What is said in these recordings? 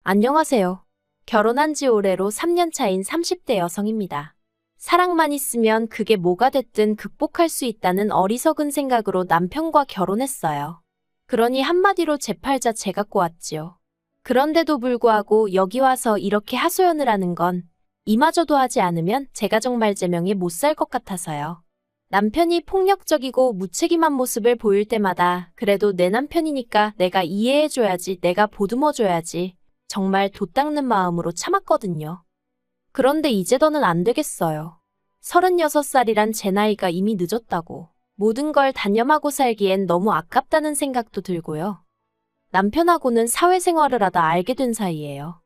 안녕하세요. 결혼한 지 올해로 3년 차인 30대 여성입니다. 사랑만 있으면 그게 뭐가 됐든 극복할 수 있다는 어리석은 생각으로 남편과 결혼했어요. 그러니 한마디로 제 팔자 제가 꼬았지요. 그런데도 불구하고 여기 와서 이렇게 하소연을 하는 건 이마저도 하지 않으면 제가 정말 제명에 못 살 것 같아서요. 남편이 폭력적이고 무책임한 모습을 보일 때마다 그래도 내 남편이니까 내가 이해해줘야지, 내가 보듬어줘야지 정말 돛 닦는 마음으로 참았거든요. 그런데 이제 더는 안 되겠어요. 36살이란 제 나이가 이미 늦었다고. 모든 걸 단념하고 살기엔 너무 아깝다는 생각도 들고요. 남편하고는 사회생활을 하다 알게 된 사이예요.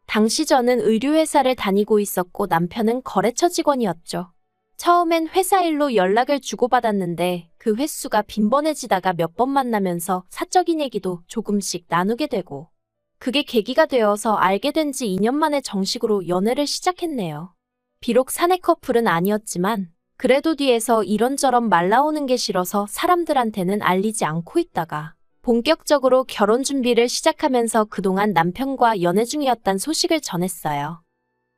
당시 저는 의류회사를 다니고 있었고 남편은 거래처 직원이었죠. 처음엔 회사 일로 연락을 주고받았는데 그 횟수가 빈번해지다가 몇 번 만나면서 사적인 얘기도 조금씩 나누게 되고 그게 계기가 되어서 알게 된 지 2년 만에 정식으로 연애를 시작했네요. 비록 사내 커플은 아니었지만 그래도 뒤에서 이런저런 말 나오는 게 싫어서 사람들한테는 알리지 않고 있다가 본격적으로 결혼 준비를 시작하면서 그동안 남편과 연애 중이었단 소식을 전했어요.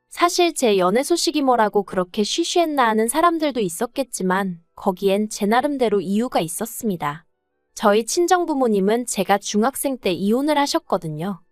사실 제 연애 소식이 뭐라고 그렇게 쉬쉬했나 하는 사람들도 있었겠지만 거기엔 제 나름대로 이유가 있었습니다. 저희 친정부모님은 제가 중학생 때 이혼을 하셨거든요.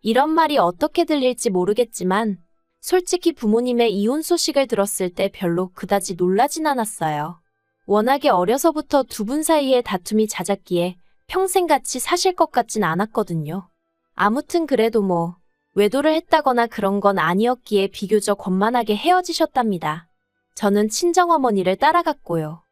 이런 말이 어떻게 들릴지 모르겠지만 솔직히 부모님의 이혼 소식을 들었을 때 별로 그다지 놀라진 않았어요. 워낙에 어려서부터 두 분 사이에 다툼이 잦았기에 평생 같이 사실 것 같진 않았거든요. 아무튼 그래도 뭐 외도를 했다거나 그런 건 아니었기에 비교적 원만하게 헤어지셨답니다. 저는 친정어머니를 따라갔고요.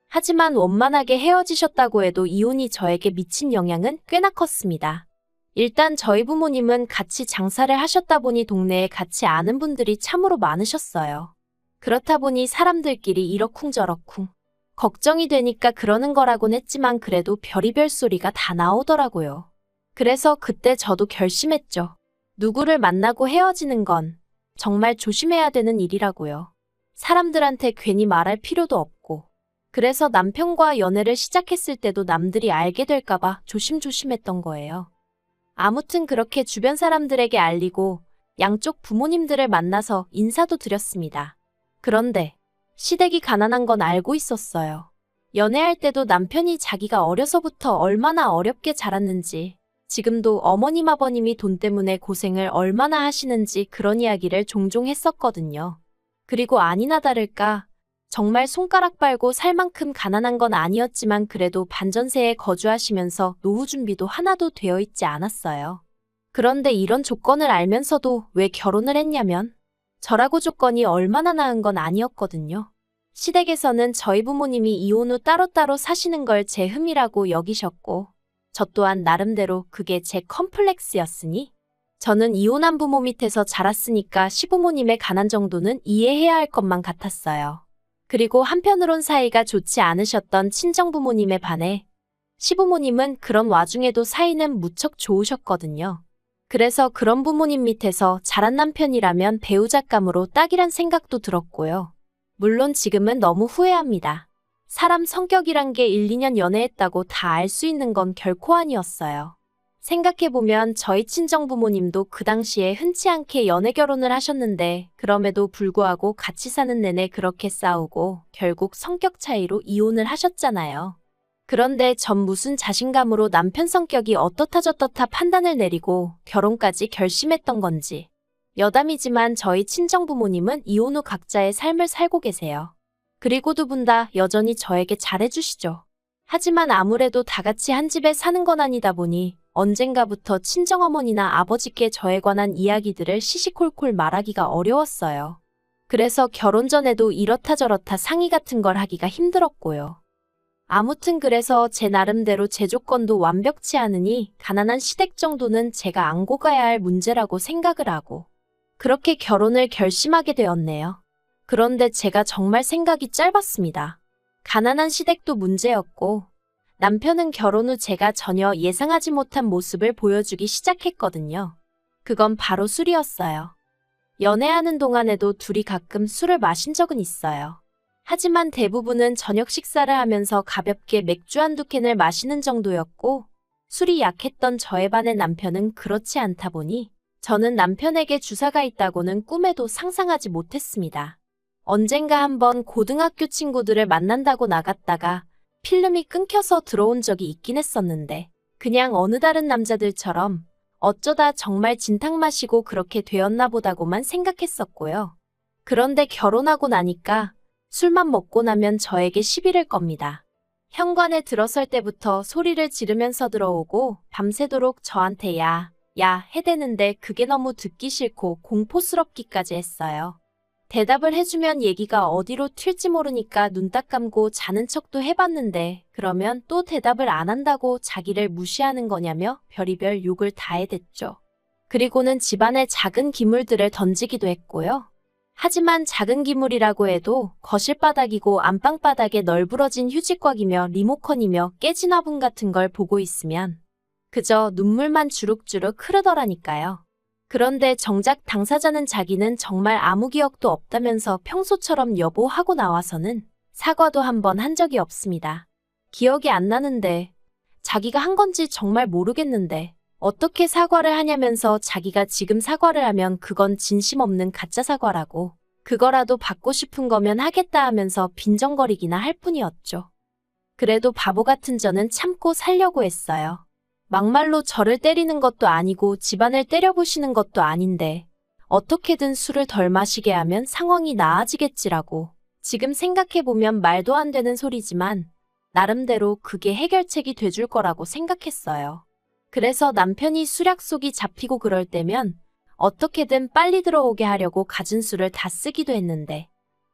하지만 원만하게 헤어지셨다고 해도 이혼이 저에게 미친 영향은 꽤나 컸습니다. 일단 저희 부모님은 같이 장사를 하셨다 보니 동네에 같이 아는 분들이 참으로 많으셨어요. 그렇다 보니 사람들끼리 이러쿵저러쿵 걱정이 되니까 그러는 거라곤 했지만 그래도 별의별 소리가 다 나오더라고요. 그래서 그때 저도 결심했죠. 누구를 만나고 헤어지는 건 정말 조심해야 되는 일이라고요. 사람들한테 괜히 말할 필요도 없고. 그래서 남편과 연애를 시작했을 때도 남들이 알게 될까봐 조심조심했던 거예요. 아무튼 그렇게 주변 사람들에게 알리고 양쪽 부모님들을 만나서 인사도 드렸습니다. 그런데 시댁이 가난한 건 알고 있었어요. 연애할 때도 남편이 자기가 어려서부터 얼마나 어렵게 자랐는지 지금도 어머님 아버님이 돈 때문에 고생을 얼마나 하시는지 그런 이야기를 종종 했었거든요. 그리고 아니나 다를까 정말 손가락 빨고 살 만큼 가난한 건 아니었지만 그래도 반전세에 거주하시면서 노후 준비도 하나도 되어 있지 않았어요. 그런데 이런 조건을 알면서도 왜 결혼을 했냐면 저라고 조건이 얼마나 나은 건 아니었거든요. 시댁에서는 저희 부모님이 이혼 후 따로따로 사시는 걸 제 흠이라고 여기셨고 저 또한 나름대로 그게 제 컴플렉스였으니 저는 이혼한 부모 밑에서 자랐으니까 시부모님의 가난 정도는 이해해야 할 것만 같았어요. 그리고 한편으론 사이가 좋지 않으셨던 친정부모님에 반해 시부모님은 그런 와중에도 사이는 무척 좋으셨거든요. 그래서 그런 부모님 밑에서 자란 남편이라면 배우잣감으로 딱이란 생각도 들었고요. 물론 지금은 너무 후회합니다. 사람 성격이란 게 1, 2년 연애했다고 다 알 수 있는 건 결코 아니었어요. 생각해보면 저희 친정부모님도 그 당시에 흔치 않게 연애 결혼을 하셨는데 그럼에도 불구하고 같이 사는 내내 그렇게 싸우고 결국 성격 차이로 이혼을 하셨잖아요. 그런데 전 무슨 자신감으로 남편 성격이 어떻다 저떻다 판단을 내리고 결혼까지 결심했던 건지. 여담이지만 저희 친정부모님은 이혼 후 각자의 삶을 살고 계세요. 그리고 두 분 다 여전히 저에게 잘해주시죠. 하지만 아무래도 다 같이 한 집에 사는 건 아니다 보니 언젠가부터 친정어머니나 아버지께 저에 관한 이야기들을 시시콜콜 말하기가 어려웠어요. 그래서 결혼 전에도 이렇다 저렇다 상의 같은 걸 하기가 힘들었고요. 아무튼 그래서 제 나름대로 제 조건도 완벽치 않으니 가난한 시댁 정도는 제가 안고 가야 할 문제라고 생각을 하고 그렇게 결혼을 결심하게 되었네요. 그런데 제가 정말 생각이 짧았습니다. 가난한 시댁도 문제였고 남편은 결혼 후 제가 전혀 예상하지 못한 모습을 보여주기 시작했거든요. 그건 바로 술이었어요. 연애하는 동안에도 둘이 가끔 술을 마신 적은 있어요. 하지만 대부분은 저녁 식사를 하면서 가볍게 맥주 한두 캔을 마시는 정도였고 술이 약했던 저에 반해 남편은 그렇지 않다 보니 저는 남편에게 주사가 있다고는 꿈에도 상상하지 못했습니다. 언젠가 한번 고등학교 친구들을 만난다고 나갔다가 필름이 끊겨서 들어온 적이 있긴 했었는데 그냥 어느 다른 남자들처럼 어쩌다 정말 진탕 마시고 그렇게 되었나 보다고만 생각했었고요. 그런데 결혼하고 나니까 술만 먹고 나면 저에게 시비를 겁니다. 현관에 들어설 때부터 소리를 지르면서 들어오고 밤새도록 저한테 야 해대는데 그게 너무 듣기 싫고 공포스럽기까지 했어요. 대답을 해주면 얘기가 어디로 튈지 모르니까 눈 딱 감고 자는 척도 해봤는데 그러면 또 대답을 안 한다고 자기를 무시하는 거냐며 별의별 욕을 다 해댔죠. 그리고는 집안에 작은 기물들을 던지기도 했고요. 하지만 작은 기물이라고 해도 거실 바닥이고 안방 바닥에 널브러진 휴지곽이며 리모컨이며 깨진 화분 같은 걸 보고 있으면 그저 눈물만 주룩주룩 흐르더라니까요. 그런데 정작 당사자는 자기는 정말 아무 기억도 없다면서 평소처럼 여보 하고 나와서는 사과도 한 번 한 적이 없습니다. 기억이 안 나는데 자기가 한 건지 정말 모르겠는데 어떻게 사과를 하냐면서 자기가 지금 사과를 하면 그건 진심 없는 가짜 사과라고 그거라도 받고 싶은 거면 하겠다 하면서 빈정거리기나 할 뿐이었죠. 그래도 바보 같은 저는 참고 살려고 했어요. 막말로 저를 때리는 것도 아니고 집안을 때려부시는 것도 아닌데 어떻게든 술을 덜 마시게 하면 상황이 나아지겠지라고 지금 생각해보면 말도 안 되는 소리지만 나름대로 그게 해결책이 돼줄 거라고 생각했어요. 그래서 남편이 술약속이 잡히고 그럴 때면 어떻게든 빨리 들어오게 하려고 갖은 술을 다 쓰기도 했는데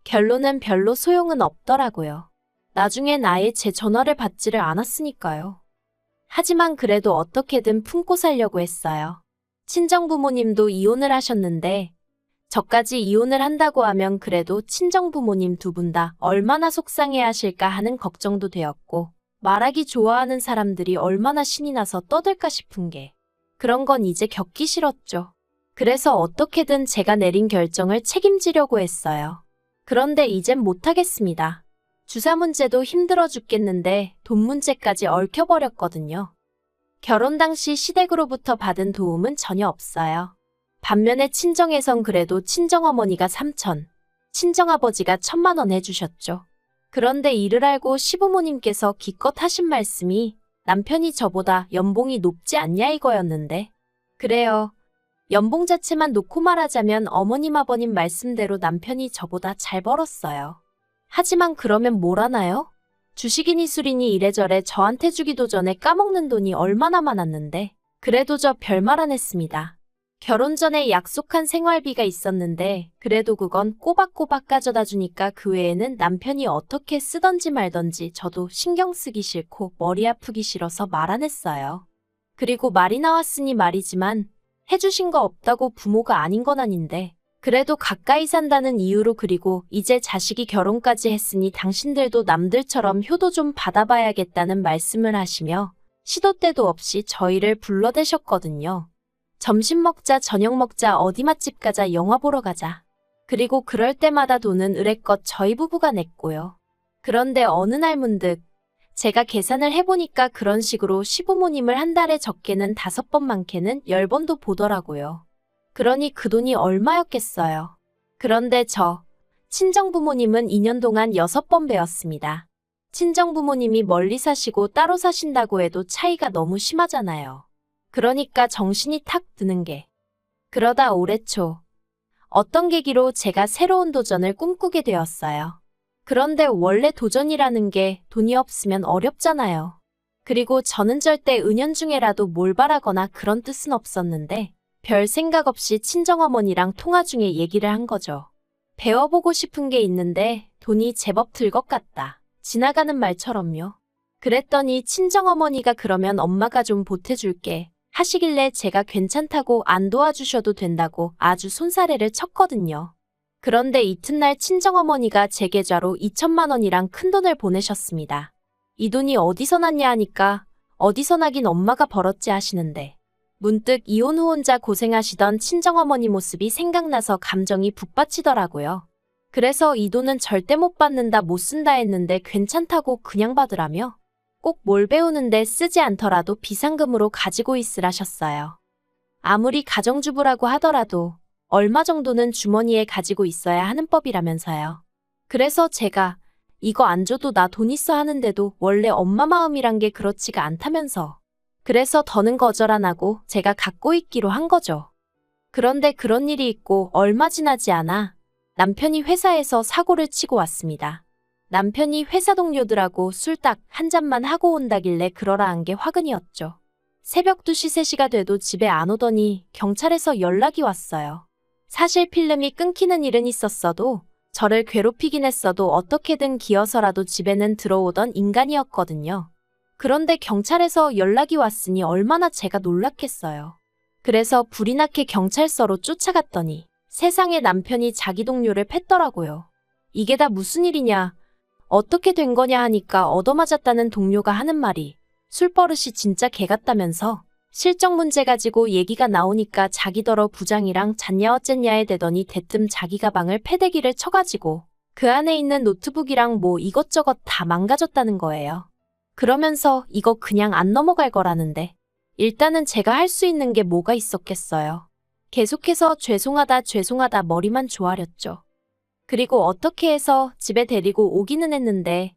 결론은 별로 소용은 없더라고요. 나중엔 아예 제 전화를 받지를 않았으니까요. 하지만 그래도 어떻게든 품고 살려고 했어요. 친정부모님도 이혼을 하셨는데 저까지 이혼을 한다고 하면 그래도 친정부모님 두 분 다 얼마나 속상해 하실까 하는 걱정도 되었고 말하기 좋아하는 사람들이 얼마나 신이 나서 떠들까 싶은 게 그런 건 이제 겪기 싫었죠. 그래서 어떻게든 제가 내린 결정을 책임지려고 했어요. 그런데 이젠 못하겠습니다. 주사 문제도 힘들어 죽겠는데 돈 문제까지 얽혀버렸거든요. 결혼 당시 시댁으로부터 받은 도움은 전혀 없어요. 반면에 친정에선 그래도 친정어머니가 3천, 친정아버지가 1,000만 원 해주셨죠. 그런데 이를 알고 시부모님께서 기껏 하신 말씀이 남편이 저보다 연봉이 높지 않냐 이거였는데 그래요. 연봉 자체만 놓고 말하자면 어머님 아버님 말씀대로 남편이 저보다 잘 벌었어요. 하지만 그러면 뭘 하나요? 주식이니 술이니 이래저래 저한테 주기도 전에 까먹는 돈이 얼마나 많았는데 그래도 저 별말 안 했습니다. 결혼 전에 약속한 생활비가 있었는데 그래도 그건 꼬박꼬박 가져다 주니까 그 외에는 남편이 어떻게 쓰던지 말던지 저도 신경 쓰기 싫고 머리 아프기 싫어서 말 안 했어요. 그리고 말이 나왔으니 말이지만 해주신 거 없다고 부모가 아닌 건 아닌데 그래도 가까이 산다는 이유로 그리고 이제 자식이 결혼까지 했으니 당신들도 남들처럼 효도 좀 받아봐야겠다는 말씀을 하시며 시도 때도 없이 저희를 불러대셨거든요. 점심 먹자, 저녁 먹자, 어디 맛집 가자, 영화 보러 가자. 그리고 그럴 때마다 돈은 의례껏 저희 부부가 냈고요. 그런데 어느 날 문득 제가 계산을 해보니까 그런 식으로 시부모님을 한 달에 적게는 5번 많게는 10번도 보더라고요. 그러니 그 돈이 얼마였겠어요. 그런데 친정부모님은 2년 동안 6번 뵈었습니다. 친정부모님이 멀리 사시고 따로 사신다고 해도 차이가 너무 심하잖아요. 그러니까 정신이 탁 드는 게 그러다 올해 초 어떤 계기로 제가 새로운 도전을 꿈꾸게 되었어요. 그런데 원래 도전이라는 게 돈이 없으면 어렵잖아요. 그리고 저는 절대 은연중에라도 뭘 바라거나 그런 뜻은 없었는데 별 생각 없이 친정어머니랑 통화 중에 얘기를 한 거죠. 배워보고 싶은 게 있는데 돈이 제법 들 것 같다. 지나가는 말처럼요. 그랬더니 친정어머니가 그러면 엄마가 좀 보태줄게 하시길래 제가 괜찮다고 안 도와주셔도 된다고 아주 손사래를 쳤거든요. 그런데 이튿날 친정어머니가 제 계좌로 2천만 원이랑 큰돈을 보내셨습니다. 이 돈이 어디서 났냐 하니까 어디서 나긴 엄마가 벌었지 하시는데 문득 이혼 후 혼자 고생하시던 친정어머니 모습이 생각나서 감정이 북받치더라고요. 그래서 이 돈은 절대 못 받는다 못 쓴다 했는데 괜찮다고 그냥 받으라며 꼭 뭘 배우는데 쓰지 않더라도 비상금으로 가지고 있으라셨어요. 아무리 가정주부라고 하더라도 얼마 정도는 주머니에 가지고 있어야 하는 법이라면서요. 그래서 제가 이거 안 줘도 나 돈 있어 하는데도 원래 엄마 마음이란 게 그렇지가 않다면서. 그래서 더는 거절 안 하고 제가 갖고 있기로 한 거죠. 그런데 그런 일이 있고 얼마 지나지 않아 남편이 회사에서 사고를 치고 왔습니다. 남편이 회사 동료들하고 술 딱 한 잔만 하고 온다길래 그러라 한 게 화근이었죠. 새벽 2시, 3시가 돼도 집에 안 오더니 경찰에서 연락이 왔어요. 사실 필름이 끊기는 일은 있었어도 저를 괴롭히긴 했어도 어떻게든 기어서라도 집에는 들어오던 인간이었거든요. 그런데 경찰에서 연락이 왔으니 얼마나 제가 놀랐겠어요. 그래서 불이 나게 경찰서로 쫓아갔더니 세상에 남편이 자기 동료를 팼더라고요. 이게 다 무슨 일이냐, 어떻게 된 거냐 하니까 얻어맞았다는 동료가 하는 말이 술버릇이 진짜 개같다면서 실적 문제 가지고 얘기가 나오니까 자기더러 부장이랑 잤냐 어쨌냐에 대더니 대뜸 자기 가방을 패대기를 쳐가지고 그 안에 있는 노트북이랑 뭐 이것저것 다 망가졌다는 거예요. 그러면서 이거 그냥 안 넘어갈 거라는데 일단은 제가 할 수 있는 게 뭐가 있었겠어요. 계속해서 죄송하다 죄송하다 머리만 조아렸죠. 그리고 어떻게 해서 집에 데리고 오기는 했는데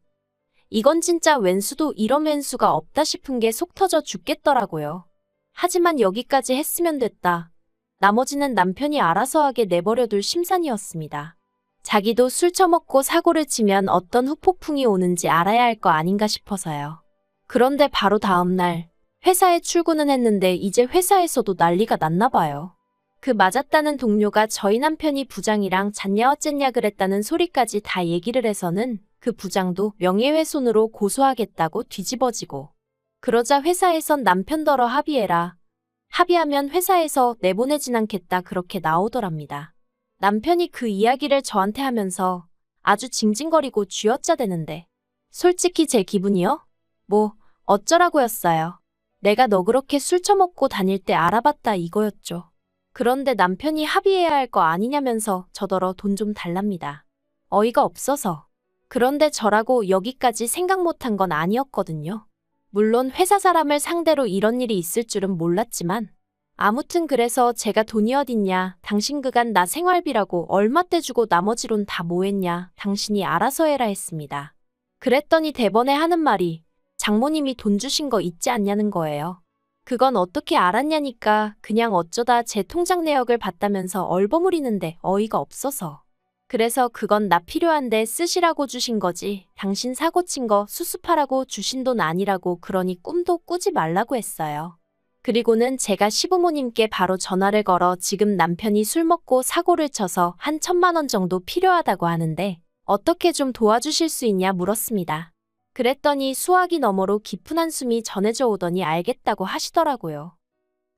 이건 진짜 왼수도 이런 왼수가 없다 싶은 게 속 터져 죽겠더라고요. 하지만 여기까지 했으면 됐다. 나머지는 남편이 알아서 하게 내버려둘 심산이었습니다. 자기도 술 처먹고 사고를 치면 어떤 후폭풍이 오는지 알아야 할 거 아닌가 싶어서요. 그런데 바로 다음날 회사에 출근은 했는데 이제 회사에서도 난리가 났나 봐요. 그 맞았다는 동료가 저희 남편이 부장이랑 잤냐 어쨌냐 그랬다는 소리까지 다 얘기를 해서는 그 부장도 명예훼손으로 고소하겠다고 뒤집어지고 그러자 회사에선 남편더러 합의해라. 합의하면 회사에서 내보내진 않겠다 그렇게 나오더랍니다. 남편이 그 이야기를 저한테 하면서 아주 징징거리고 쥐어짜대는데 솔직히 제 기분이요? 뭐 어쩌라고였어요. 내가 너 그렇게 술 처먹고 다닐 때 알아봤다 이거였죠. 그런데 남편이 합의해야 할 거 아니냐면서 저더러 돈 좀 달랍니다. 어이가 없어서. 그런데 저라고 여기까지 생각 못한 건 아니었거든요. 물론 회사 사람을 상대로 이런 일이 있을 줄은 몰랐지만 아무튼 그래서 제가 돈이 어딨냐, 당신 그간 나 생활비라고 얼마 떼주고 나머지론 다 뭐했냐, 당신이 알아서 해라 했습니다. 그랬더니 대번에 하는 말이 장모님이 돈 주신 거 있지 않냐는 거예요. 그건 어떻게 알았냐니까 그냥 어쩌다 제 통장 내역을 봤다면서 얼버무리는데 어이가 없어서. 그래서 그건 나 필요한데 쓰시라고 주신 거지. 당신 사고 친 거 수습하라고 주신 돈 아니라고 그러니 꿈도 꾸지 말라고 했어요. 그리고는 제가 시부모님께 바로 전화를 걸어 지금 남편이 술 먹고 사고를 쳐서 한 1,000만 원 정도 필요하다고 하는데 어떻게 좀 도와주실 수 있냐 물었습니다. 그랬더니 수화기 너머로 깊은 한숨이 전해져 오더니 알겠다고 하시더라고요.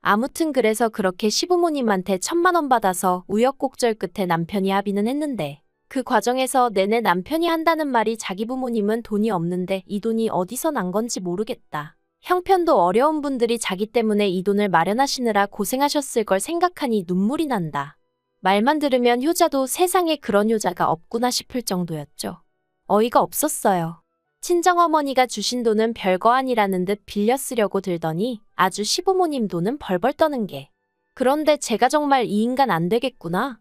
아무튼 그래서 그렇게 시부모님한테 1,000만 원 받아서 우여곡절 끝에 남편이 합의는 했는데 그 과정에서 내내 남편이 한다는 말이 자기 부모님은 돈이 없는데 이 돈이 어디서 난 건지 모르겠다. 형편도 어려운 분들이 자기 때문에 이 돈을 마련하시느라 고생하셨을 걸 생각하니 눈물이 난다. 말만 들으면 효자도 세상에 그런 효자가 없구나 싶을 정도였죠. 어이가 없었어요. 친정어머니가 주신 돈은 별거 아니라는 듯 빌려 쓰려고 들더니 아주 시부모님 돈은 벌벌 떠는 게. 그런데 제가 정말 이 인간 안 되겠구나.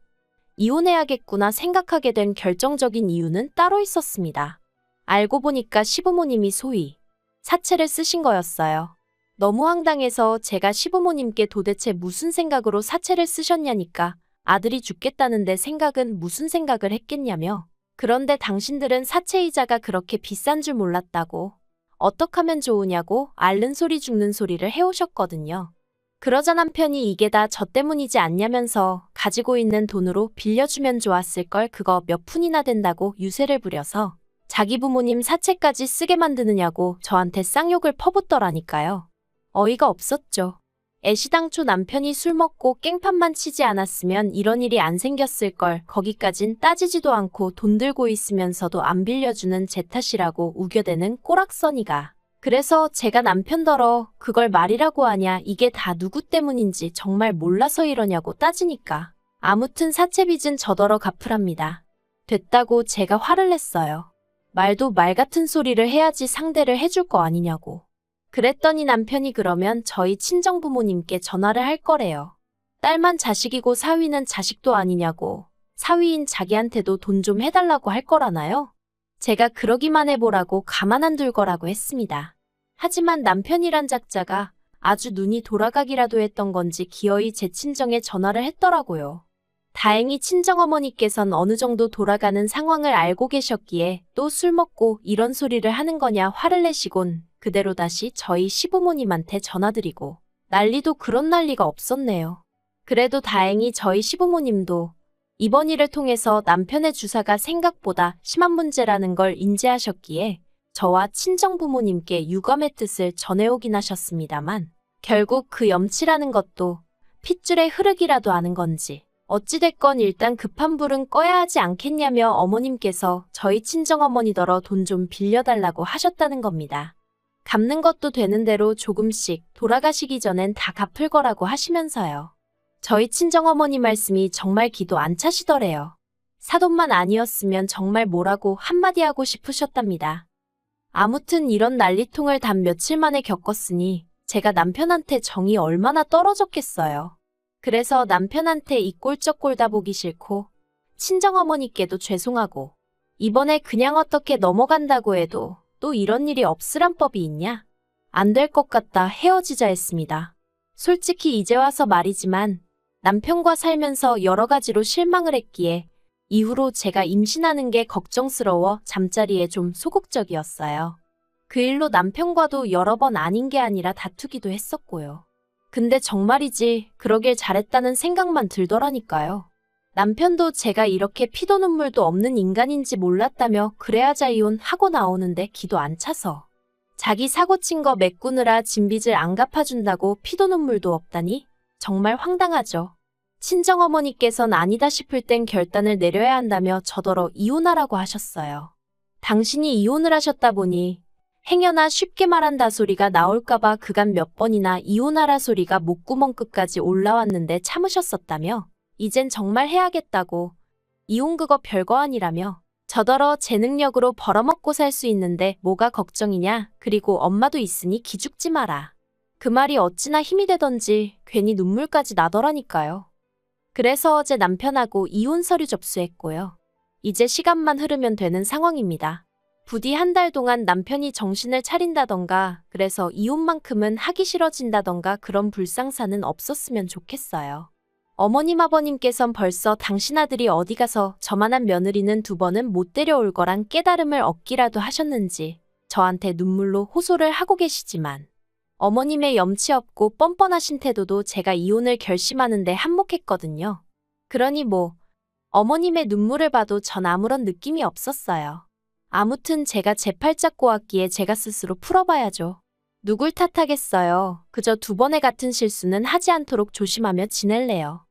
이혼해야겠구나 생각하게 된 결정적인 이유는 따로 있었습니다. 알고 보니까 시부모님이 소위 사채를 쓰신 거였어요. 너무 황당해서 제가 시부모님께 도대체 무슨 생각으로 사채를 쓰셨냐니까 아들이 죽겠다는데 생각은 무슨 생각을 했겠냐며. 그런데 당신들은 사채이자가 그렇게 비싼 줄 몰랐다고. 어떡하면 좋으냐고 앓는 소리 죽는 소리를 해오셨거든요. 그러자 남편이 이게 다 저 때문이지 않냐면서 가지고 있는 돈으로 빌려주면 좋았을걸 그거 몇 푼이나 된다고 유세를 부려서 자기 부모님 사채까지 쓰게 만드느냐고 저한테 쌍욕을 퍼붓더라니까요. 어이가 없었죠. 애시당초 남편이 술 먹고 깽판만 치지 않았으면 이런 일이 안 생겼을걸. 거기까진 따지지도 않고 돈 들고 있으면서도 안 빌려주는 제 탓이라고 우겨대는 꼬락서니가. 그래서 제가 남편더러 그걸 말이라고 하냐 이게 다 누구 때문인지 정말 몰라서 이러냐고 따지니까 아무튼 사채빚은 저더러 갚으랍니다. 됐다고 제가 화를 냈어요. 말도 말 같은 소리를 해야지 상대를 해줄 거 아니냐고. 그랬더니 남편이 그러면 저희 친정부모님께 전화를 할 거래요. 딸만 자식이고 사위는 자식도 아니냐고. 사위인 자기한테도 돈 좀 해달라고 할 거라나요? 제가 그러기만 해보라고 가만 안 둘 거라고 했습니다. 하지만 남편이란 작자가 아주 눈이 돌아가기라도 했던 건지 기어이 제 친정에 전화를 했더라고요. 다행히 친정어머니께선 어느 정도 돌아가는 상황을 알고 계셨기에 또 술 먹고 이런 소리를 하는 거냐 화를 내시곤 그대로 다시 저희 시부모님한테 전화드리고 난리도 그런 난리가 없었네요. 그래도 다행히 저희 시부모님도 이번 일을 통해서 남편의 주사가 생각보다 심한 문제라는 걸 인지하셨기에 저와 친정부모님께 유감의 뜻을 전해오긴 하셨습니다만 결국 그 염치라는 것도 핏줄의 흐르기라도 아는 건지 어찌됐건 일단 급한 불은 꺼야 하지 않겠냐며 어머님께서 저희 친정어머니더러 돈 좀 빌려달라고 하셨다는 겁니다. 갚는 것도 되는 대로 조금씩 돌아가시기 전엔 다 갚을 거라고 하시면서요. 저희 친정어머니 말씀이 정말 기도 안 차시더래요. 사돈만 아니었으면 정말 뭐라고 한마디 하고 싶으셨답니다. 아무튼 이런 난리통을 단 며칠 만에 겪었으니 제가 남편한테 정이 얼마나 떨어졌겠어요. 그래서 남편한테 이 꼴쩍 꼴다 보기 싫고 친정어머니께도 죄송하고 이번에 그냥 어떻게 넘어간다고 해도 또 이런 일이 없으란 법이 있냐? 안 될 것 같다 헤어지자 했습니다. 솔직히 이제 와서 말이지만 남편과 살면서 여러 가지로 실망을 했기에 이후로 제가 임신하는 게 걱정스러워 잠자리에 좀 소극적이었어요. 그 일로 남편과도 여러 번 아닌 게 아니라 다투기도 했었고요. 근데 정말이지 그러길 잘했다는 생각만 들더라니까요. 남편도 제가 이렇게 피도 눈물도 없는 인간인지 몰랐다며 그래야자 이혼하고 나오는데 기도 안 차서 자기 사고 친 거 메꾸느라 진빚을 안 갚아준다고 피도 눈물도 없다니 정말 황당하죠. 친정어머니께선 아니다 싶을 땐 결단을 내려야 한다며 저더러 이혼하라고 하셨어요. 당신이 이혼을 하셨다 보니 행여나 쉽게 말한다 소리가 나올까봐 그간 몇 번이나 이혼하라 소리가 목구멍 끝까지 올라왔는데 참으셨었다며 이젠 정말 해야겠다고 이혼 그거 별거 아니라며 저더러 제 능력으로 벌어먹고 살 수 있는데 뭐가 걱정이냐 그리고 엄마도 있으니 기죽지 마라. 그 말이 어찌나 힘이 되던지 괜히 눈물까지 나더라니까요. 그래서 어제 남편하고 이혼 서류 접수했고요. 이제 시간만 흐르면 되는 상황입니다. 부디 한 달 동안 남편이 정신을 차린다던가 그래서 이혼만큼은 하기 싫어진다던가 그런 불상사는 없었으면 좋겠어요. 어머님 아버님께선 벌써 당신 아들이 어디 가서 저만한 며느리는 두 번은 못 데려올 거란 깨달음을 얻기라도 하셨는지 저한테 눈물로 호소를 하고 계시지만 어머님의 염치 없고 뻔뻔하신 태도도 제가 이혼을 결심하는데 한몫했거든요. 그러니 뭐 어머님의 눈물을 봐도 전 아무런 느낌이 없었어요. 아무튼 제가 제 팔짝 꼬았기에 제가 스스로 풀어봐야죠. 누굴 탓하겠어요. 그저 두 번의 같은 실수는 하지 않도록 조심하며 지낼래요.